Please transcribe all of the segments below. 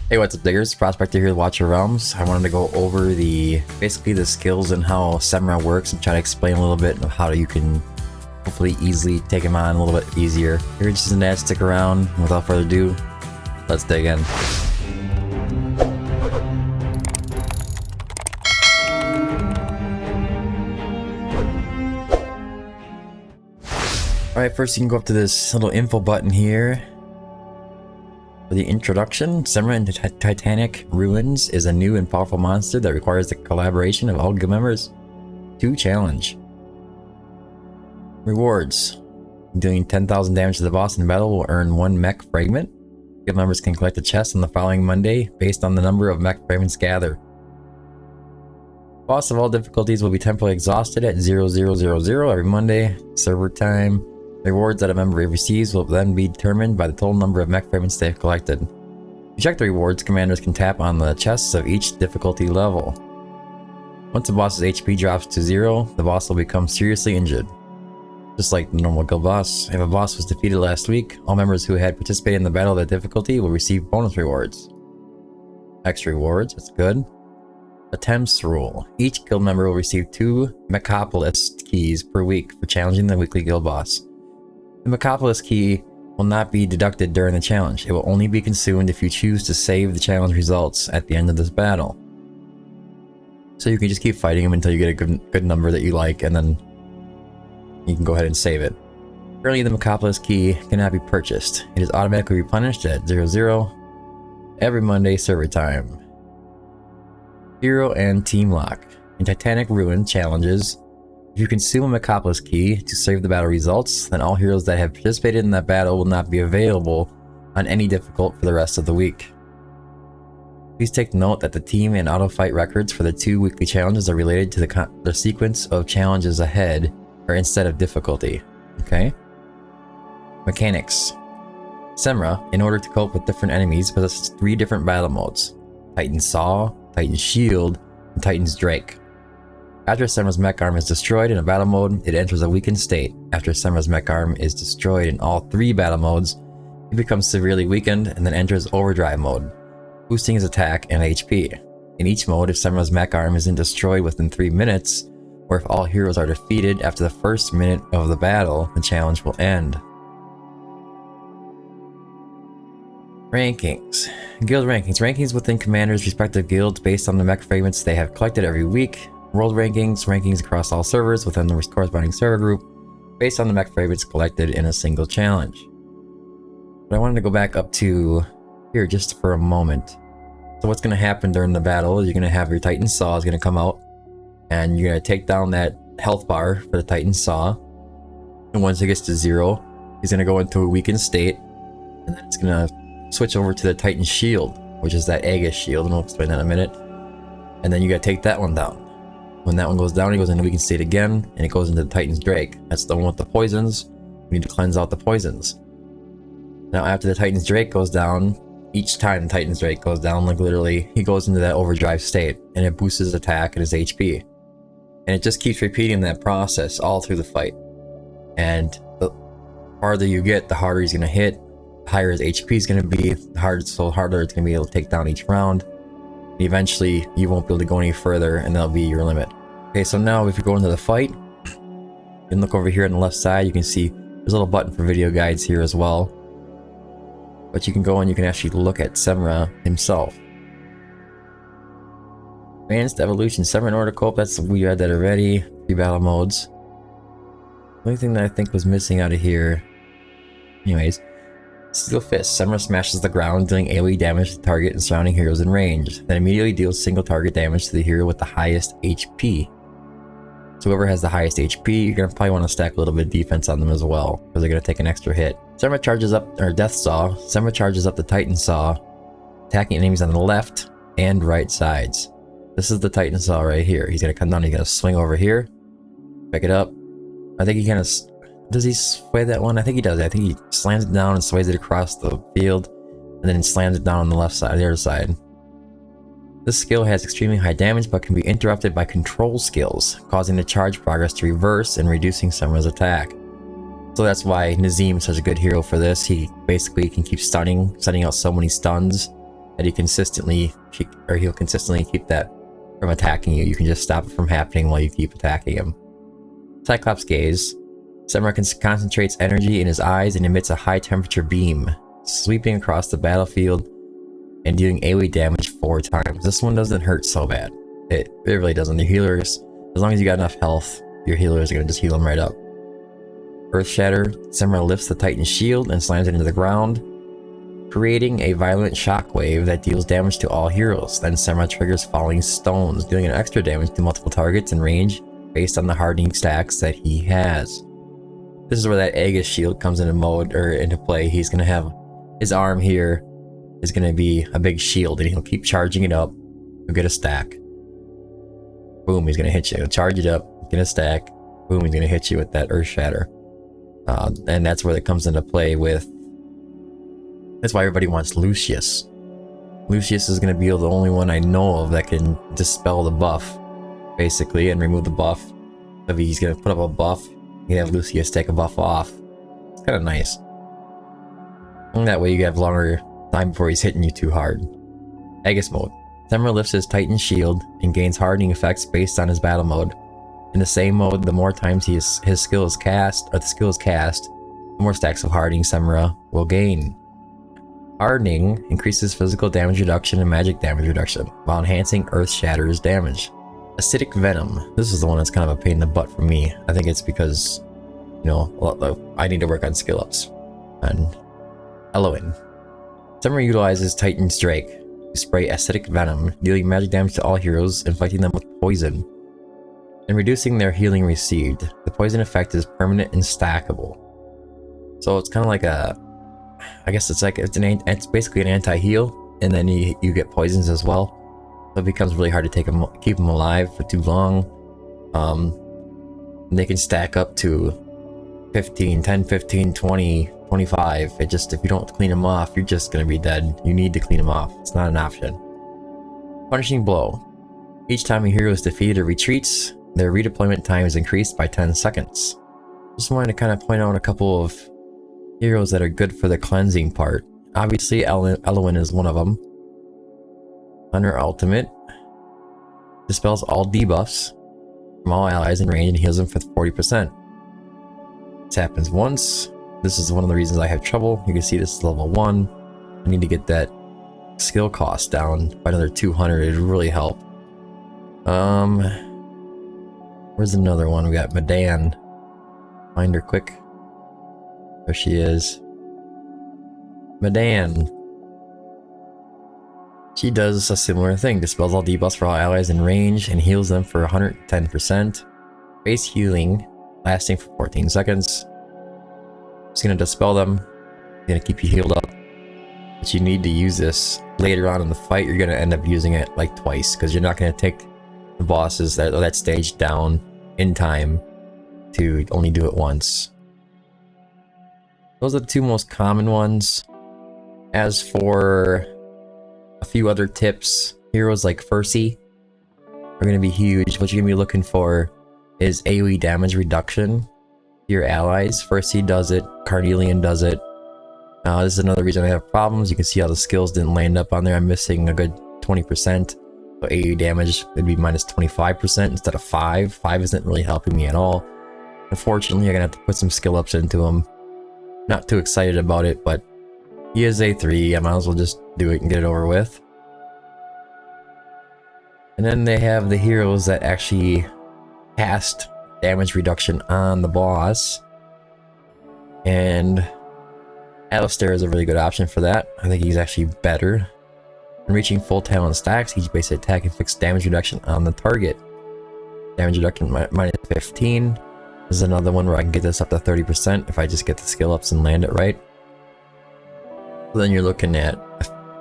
Hey, what's up, diggers? Prospector here with Watcher Realms. I wanted to go over basically the skills and how Semra works and try to explain a little bit of how you can hopefully easily take him on a little bit easier. If you're interested in that, stick around. Without further ado, let's dig in. Alright, first you can go up to this little info button here. For the introduction, Semra in Titanic Ruins is a new and powerful monster that requires the collaboration of all guild members to challenge. Rewards. Doing 10,000 damage to the boss in battle will earn 1 mech fragment. Guild members can collect a chest on the following Monday based on the number of mech fragments gathered. Boss of all difficulties will be temporarily exhausted at 0000 every Monday. Server time. Rewards that a member receives will then be determined by the total number of mech fragments they have collected. To check the rewards, commanders can tap on the chests of each difficulty level. Once the boss's HP drops to 0, the boss will become seriously injured. Just like the normal guild boss, if a boss was defeated last week, all members who had participated in the battle of that difficulty will receive bonus rewards. Extra rewards, that's good. Attempts rule. Each guild member will receive 2 Mechopolis keys per week for challenging the weekly guild boss. The Mechopolis key will not be deducted during the challenge. It will only be consumed if you choose to save the challenge results at the end of this battle. So you can just keep fighting him until you get a good number that you like, and then you can go ahead and save it. Currently, the Mechopolis key cannot be purchased. It is automatically replenished at 00 every Monday server time. Hero and Team Lock. In Titanic Ruin challenges, if you consume a Mechopolis key to save the battle results, then all heroes that have participated in that battle will not be available on any difficult for the rest of the week. Please take note that the team and auto fight records for the 2 weekly challenges are related to the sequence of challenges ahead or instead of difficulty. Okay? Mechanics. Semra, in order to cope with different enemies, possesses 3 different battle modes: Titan's Saw, Titan's Shield, and Titan's Drake. After Semra's mech arm is destroyed in a battle mode, it enters a weakened state. After Semra's mech arm is destroyed in all 3 battle modes, it becomes severely weakened and then enters overdrive mode, boosting his attack and HP. In each mode, if Semra's mech arm isn't destroyed within 3 minutes, or if all heroes are defeated after the first minute of the battle, the challenge will end. Rankings. Guild rankings. Rankings within commanders' respective guilds based on the mech fragments they have collected every week. World rankings. Rankings across all servers within the corresponding server group based on the mech fragments collected in a single challenge. But I wanted to go back up to here just for a moment. So what's going to happen during the battle is you're going to have your Titan Saw is going to come out, and you're going to take down that health bar for the Titan Saw. And once it gets to 0, he's going to go into a weakened state, and then it's going to switch over to the Titan Shield, which is that Aegis shield, and I'll explain that in a minute. And then you got to take that one down. When that one goes down, it goes into weakened state again, and it goes into the Titan's Drake. That's the one with the poisons. We need to cleanse out the poisons. Now after the Titan's Drake goes down, each time the Titan's Drake goes down, like literally, he goes into that overdrive state, and it boosts his attack and his HP. And it just keeps repeating that process all through the fight. And the farther you get, the harder he's going to hit, the higher his HP is going to be, the harder it's going to be able to take down each round. And eventually, you won't be able to go any further, and that'll be your limit. Okay, so now if you go into the fight, you can look over here on the left side, you can see there's a little button for video guides here as well. But you can go and you can actually look at Semra himself. Advanced Evolution. Semra in order to cope, we had that already. 3 battle modes. The only thing that I think was missing out of here, anyways, Steel Fist. Semra smashes the ground, dealing AoE damage to the target and surrounding heroes in range. Then immediately deals single target damage to the hero with the highest HP. So whoever has the highest HP, you're going to probably want to stack a little bit of defense on them as well, because they're going to take an extra hit. Semra charges up, or Death Saw. Semra charges up the Titan Saw, attacking enemies on the left and right sides. This is the Titan Saw right here. He's going to come down, he's going to swing over here, pick it up. I think he kind of... Does he sway that one? I think he does. I think he slams it down and sways it across the field, and then slams it down on the left side, the other side. This skill has extremely high damage, but can be interrupted by control skills, causing the charge progress to reverse and reducing Semra's attack. So that's why Nazim is such a good hero for this. He basically can keep stunning out so many stuns that he'll consistently keep that from attacking you. You can just stop it from happening while you keep attacking him. Cyclops Gaze. Samurai concentrates energy in his eyes and emits a high temperature beam, sweeping across the battlefield and dealing AoE damage 4 times. This one doesn't hurt so bad. It really doesn't. The healers, as long as you got enough health, your healers are going to just heal them right up. Earth Shatter. Samurai lifts the Titan's shield and slams it into the ground, creating a violent shockwave that deals damage to all heroes. Then Samurai triggers Falling Stones, dealing an extra damage to multiple targets in range based on the hardening stacks that he has. This is where that Aegis shield comes into play. He's going to have his arm here is going to be a big shield, and he'll keep charging it up. He'll get a stack. Boom, he's going to hit you. He'll charge it up, get a stack. Boom, he's going to hit you with that Earth Shatter. And that's where it comes into play with... That's why everybody wants Lucius. Lucius is going to be the only one I know of that can dispel the buff, basically, and remove the buff. If he's going to put up a buff, you have Lucius take a buff off. It's kind of nice. And that way you have longer time before he's hitting you too hard. Aegis mode. Samurai lifts his Titan shield and gains hardening effects based on his battle mode. In the same mode, the more times his skill is cast, the more stacks of hardening Samurai will gain. Hardening increases physical damage reduction and magic damage reduction, while enhancing Earth Shatter's damage. Acidic Venom. This is the one that's kind of a pain in the butt for me. I think it's because, I need to work on skill ups. And Eloin. Samurai utilizes Titan's Drake to spray acidic venom, dealing magic damage to all heroes, inflicting them with poison, and reducing their healing received. The poison effect is permanent and stackable. So it's kind of like it's basically an anti-heal, and then you get poisons as well. So it becomes really hard to keep them alive for too long. They can stack up to 10, 15, 20, 25. If you don't clean them off, you're just gonna be dead. You need to clean them off. It's not an option. Punishing Blow. Each time a hero is defeated or retreats, their redeployment time is increased by 10 seconds. Just wanted to kind of point out a couple of heroes that are good for the cleansing part. Obviously, Eloin is one of them. Under ultimate, dispels all debuffs from all allies in range and heals them for 40%. This happens once. This is one of the reasons I have trouble. You can see this is level 1. I need to get that skill cost down by another 200. It would really help. Where's another one? We got Medan. Find her quick. There she is. Medan. She does a similar thing. Dispels all debuffs for all allies in range and heals them for 110%. Base healing, lasting for 14 seconds. It's gonna dispel them. It's gonna keep you healed up. But you need to use this later on in the fight. You're gonna end up using it like twice, because you're not gonna take the bosses that stage down in time to only do it once. Those are the 2 most common ones. As for a few other tips, heroes like Percy are going to be huge. What you're going to be looking for is AoE damage reduction to your allies. Percy does it, Carnelian does it. This is another reason I have problems. You can see how the skills didn't land up on there. I'm missing a good 20%. So AoE damage would be minus 25% instead of 5. 5 isn't really helping me at all. Unfortunately, I'm going to have to put some skill ups into him. Not too excited about it, but he is A3. I might as well just do it and get it over with. And then they have the heroes that actually cast damage reduction on the boss. And Alistair is a really good option for that. I think he's actually better. When reaching full talent stacks, each base attack inflicts damage reduction on the target. Damage reduction minus 15. This is another one where I can get this up to 30% if I just get the skill ups and land it right. So then you're looking at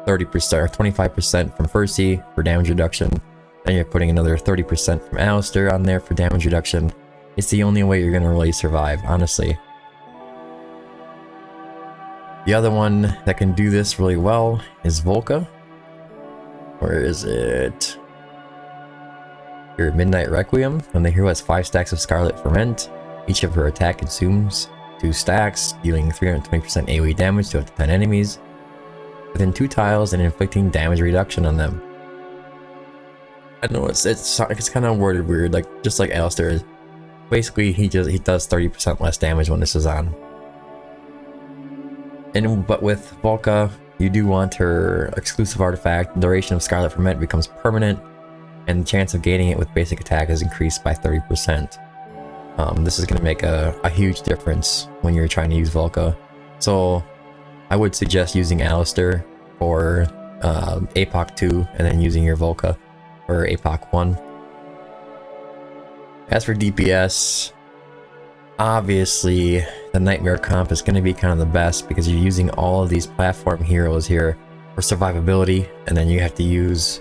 30% or 25% from Percy for damage reduction. Then you're putting another 30% from Alistair on there for damage reduction. It's the only way you're going to really survive, honestly. The other one that can do this really well is Volca. Where is it? Your Midnight Requiem. When the hero has 5 stacks of Scarlet Ferment, each of her attack consumes 2 stacks, dealing 320% AoE damage to up to 10 enemies. within 2 tiles and inflicting damage reduction on them. I know it's kind of worded weird, like just like Alistair. Basically, he does 30% less damage when this is on. But with Volca, you do want her exclusive artifact. Duration of Scarlet Ferment becomes permanent, and the chance of gaining it with basic attack is increased by 30%. This is going to make a huge difference when you're trying to use Volca. So I would suggest using Alistair for APOC 2 and then using your Volca for APOC 1. As for DPS, obviously the Nightmare comp is going to be kind of the best because you're using all of these platform heroes here for survivability, and then you have to use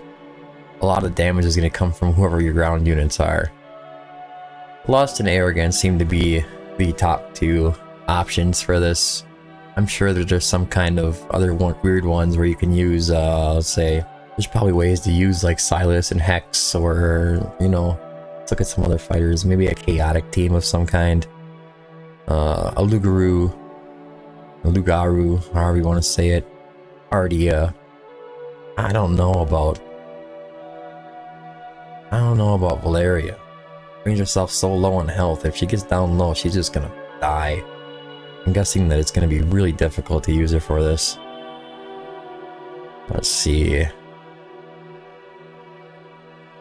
a lot of damage is going to come from whoever your ground units are. Lust and Arrogance seem to be the top 2 options for this. I'm sure that there's some kind of other weird ones where you can use, let's say, there's probably ways to use like Silas and Hex, or, you know, let's look at some other fighters, maybe a chaotic team of some kind. A Lugaru, however you want to say it. Ardia. I don't know about Valeria. Brings herself so low on health. If she gets down low, she's just gonna die. I'm guessing that it's gonna be really difficult to use her for this. Let's see.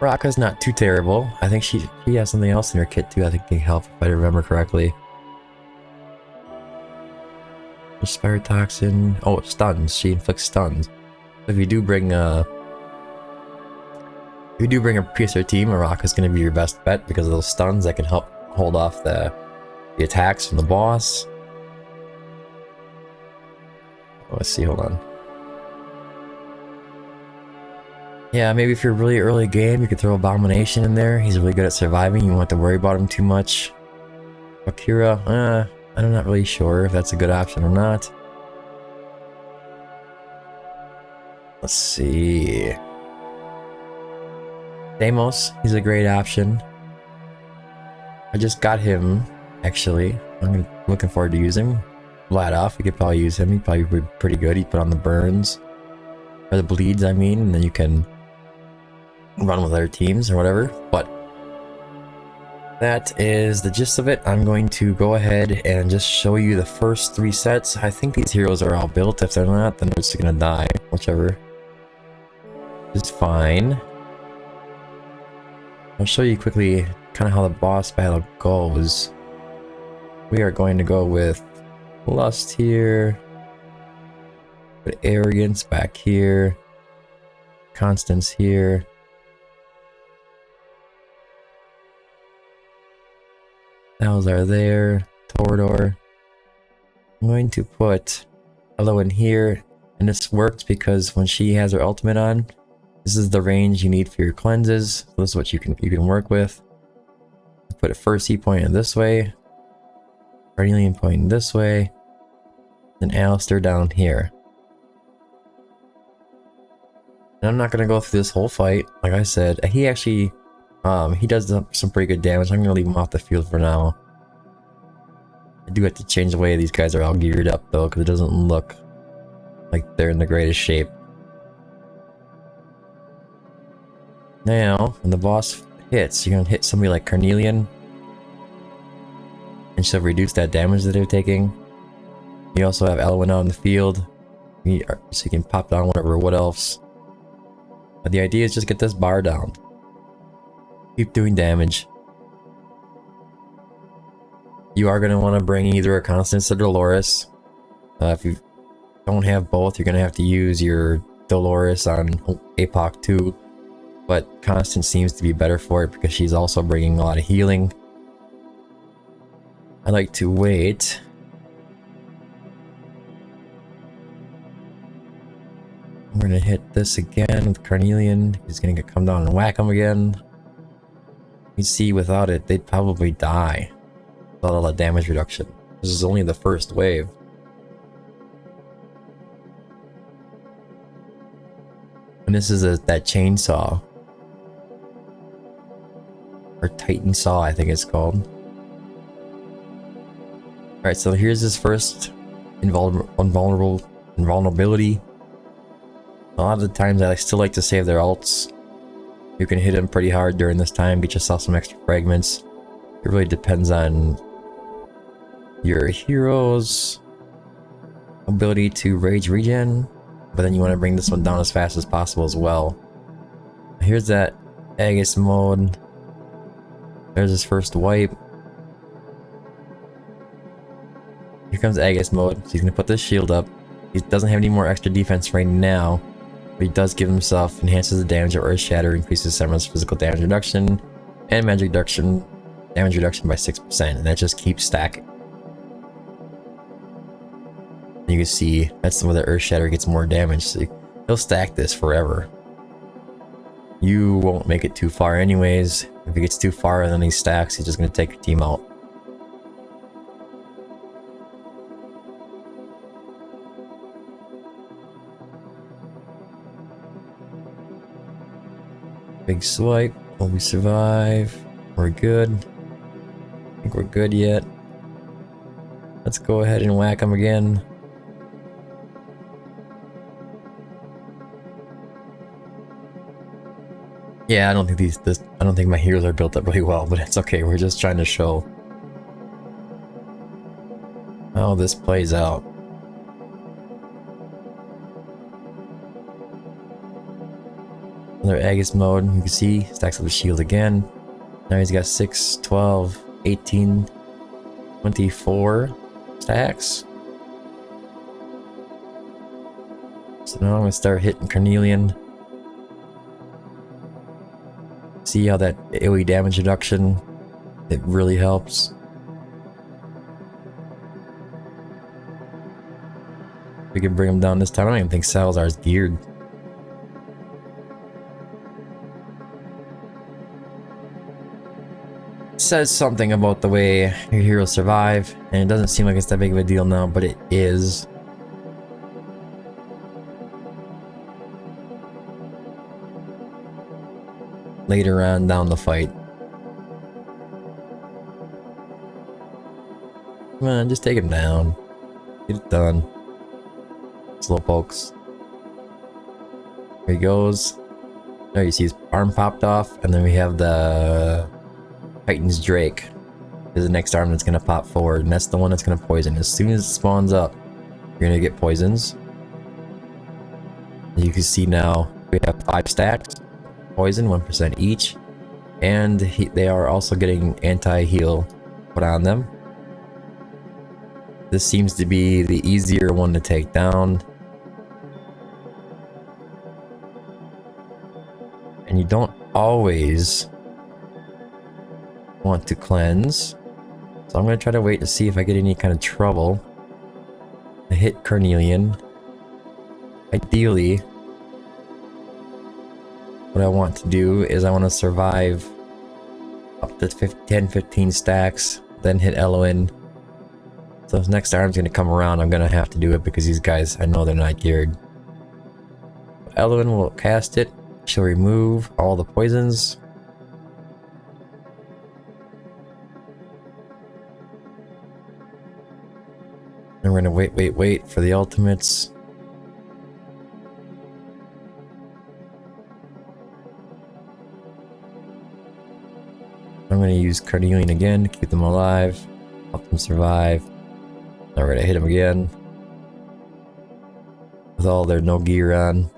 Raka's not too terrible. I think she has something else in her kit too. I think can help if I remember correctly. Fire Toxin. Oh, it stuns. She inflicts stuns. If you do bring a piercer team, Araka's going to be your best bet because of those stuns that can help hold off the attacks from the boss. Oh, let's see, hold on. Yeah, maybe if you're really early game, you could throw Abomination in there. He's really good at surviving. You won't have to worry about him too much. Akira, I'm not really sure if that's a good option or not. Let's see. Deimos, he's a great option. I just got him, actually. I'm looking forward to using him. Vladoff, we could probably use him. He'd probably be pretty good. He'd put on the burns. Or the bleeds, I mean, and then you can run with other teams or whatever. But that is the gist of it. I'm going to go ahead and just show you the first 3 sets. I think these heroes are all built. If they're not, then they're just gonna die. Whichever is fine. I'll show you quickly kind of how the boss battle goes. We are going to go with Lust here. Put Arrogance back here. Constance here. Alzar there. Torador. I'm going to put Elo in here, and this works because when she has her ultimate on, this is the range you need for your cleanses. So this is what you can work with. Put a first E point in this way, Carnelian point this way, and Alistair down here. And I'm not gonna go through this whole fight. Like I said, he actually he does some pretty good damage. I'm gonna leave him off the field for now. I do have to change the way these guys are all geared up though, because it doesn't look like they're in the greatest shape. Now, when the boss hits, you're gonna hit somebody like Carnelian, and she'll reduce that damage that they're taking. You also have Elwyn out in the field, so you can pop down whatever wood elves. But the idea is just get this bar down. Keep doing damage. You are going to want to bring either a Constance or Dolores. If you don't have both, you're going to have to use your Dolores on APOC 2. But Constance seems to be better for it because she's also bringing a lot of healing. I like to wait. We're going to hit this again with Carnelian. He's going to come down and whack him again. You see, without it, they'd probably die. Without all that damage reduction. This is only the first wave. And this is that chainsaw. Or Titan Saw, I think it's called. Alright, so here's his first invulnerability. A lot of the times I still like to save their ults. You can hit them pretty hard during this time, get yourself some extra fragments. It really depends on your hero's ability to rage regen, but then you want to bring this one down as fast as possible as well. Here's that Aegis mode. There's his first wipe. Here comes Aegis mode. So he's gonna put this shield up. He doesn't have any more extra defense right now, but he does give himself enhances the damage of Earth Shatter, increases Semra's physical damage reduction, and magic reduction, damage reduction by 6%, and that just keeps stacking. You can see that's where the Earth Shatter gets more damage, so he'll stack this forever. You won't make it too far anyways. If he gets too far and then he stacks, he's just gonna take your team out. Big swipe. Will we survive? We're good. I think we're good yet. Let's go ahead and whack him again. Yeah, I don't think my heroes are built up really well, but it's okay. We're just trying to show how this plays out. Another Aegis mode, you can see, stacks up the shield again. Now he's got 6, 12, 18, 24 stacks. So now I'm gonna start hitting Carnelian. See how that AoE damage reduction, it really helps. We can bring him down this time. I don't even think Salazar is geared. It says something about the way your heroes survive, and it doesn't seem like it's that big of a deal now, but it is. Later on down the fight. Come on, just take him down. Get it done. Slowpokes. Here he goes. There you see his arm popped off, and then we have the Titan's Drake. Is the next arm that's gonna pop forward, and that's the one that's gonna poison. As soon as it spawns up, you're gonna get poisons. You can see now we have 5 stacks. Poison, 1% each, and they are also getting anti-heal put on them. This seems to be the easier one to take down, and you don't always want to cleanse, so I'm going to try to wait to see if I get any kind of trouble. I hit Carnelian. Ideally, what I want to do is I want to survive up to 10-15 stacks, then hit Eloin. So if next arm's going to come around, I'm going to have to do it because these guys, I know they're not geared. Eloin will cast it. She'll remove all the poisons. And we're going to wait for the ultimates. I'm going to use Carnelian again to keep them alive, help them survive. Now we're going to hit them again with all their no gear on.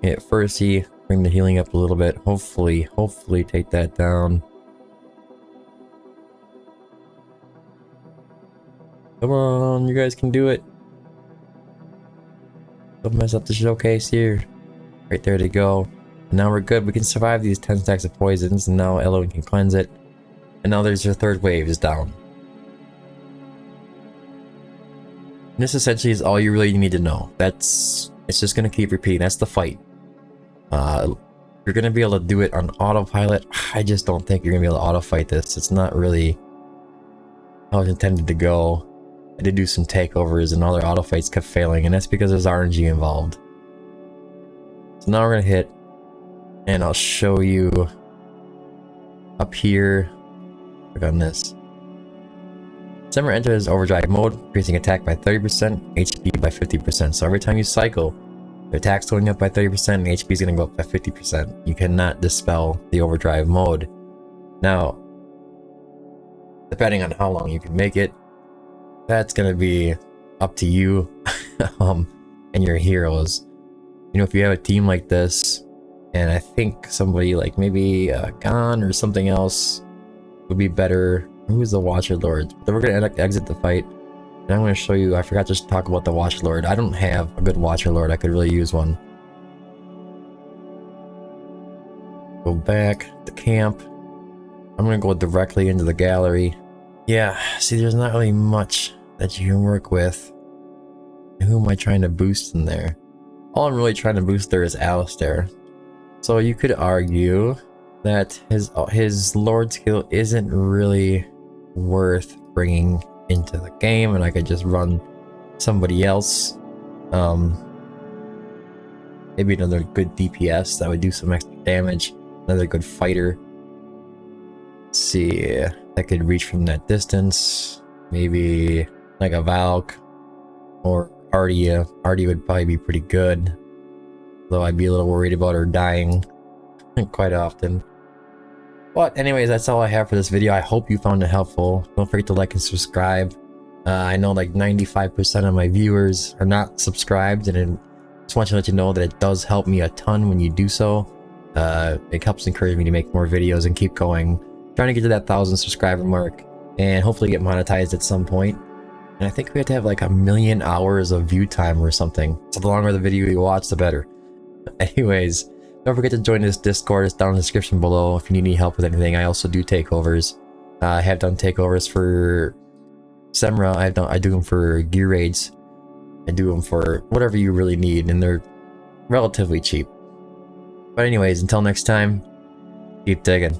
Hit Percy, bring the healing up a little bit. Hopefully take that down. Come on, you guys can do it. Don't mess up the showcase here. Right there they go. Now we're good. We can survive these 10 stacks of poisons, and now Eloin can cleanse it. And now there's your third wave is down. And this essentially is all you really need to know. It's just gonna keep repeating. That's the fight. You're gonna be able to do it on autopilot. I just don't think you're gonna be able to auto fight this. It's not really how it's intended to go. I did do some takeovers, and all their auto fights kept failing, and that's because there's RNG involved. So now we're gonna hit. And I'll show you up here. Click on this. Semra enters overdrive mode, increasing attack by 30%, HP by 50%. So every time you cycle, the attack's going up by 30% and HP is going to go up by 50%. You cannot dispel the overdrive mode. Now, depending on how long you can make it, that's going to be up to you and your heroes. You know, if you have a team like this, and I think somebody like maybe Gon or something else would be better. Who's the Watcher Lord? Then we're going to exit the fight. And I'm going to show you, I forgot to talk about the Watcher Lord. I don't have a good Watcher Lord. I could really use one. Go back to camp. I'm going to go directly into the gallery. Yeah, see, there's not really much that you can work with. Who am I trying to boost in there? All I'm really trying to boost there is Alistair. So you could argue that his Lord skill isn't really worth bringing into the game, and I could just run somebody else. Maybe another good DPS that would do some extra damage. Another good fighter. Let's see, that could reach from that distance. Maybe like a Valk or Ardia. Ardia would probably be pretty good, though I'd be a little worried about her dying quite often. But anyways, that's all I have for this video. I hope you found it helpful. Don't forget to like and subscribe. I know like 95% of my viewers are not subscribed, and I just want to let you know that it does help me a ton when you do so. It helps encourage me to make more videos and keep going. Trying to get to that 1,000 subscriber mark and hopefully get monetized at some point. And I think we have to have like 1 million hours of view time or something. So the longer the video you watch, the better. Anyways, don't forget to join this Discord. It's down in the description below if you need any help with anything. I also do takeovers. I have done takeovers for Semra. I do them for gear raids. I do them for whatever you really need, and they're relatively cheap. But anyways, until next time, keep digging.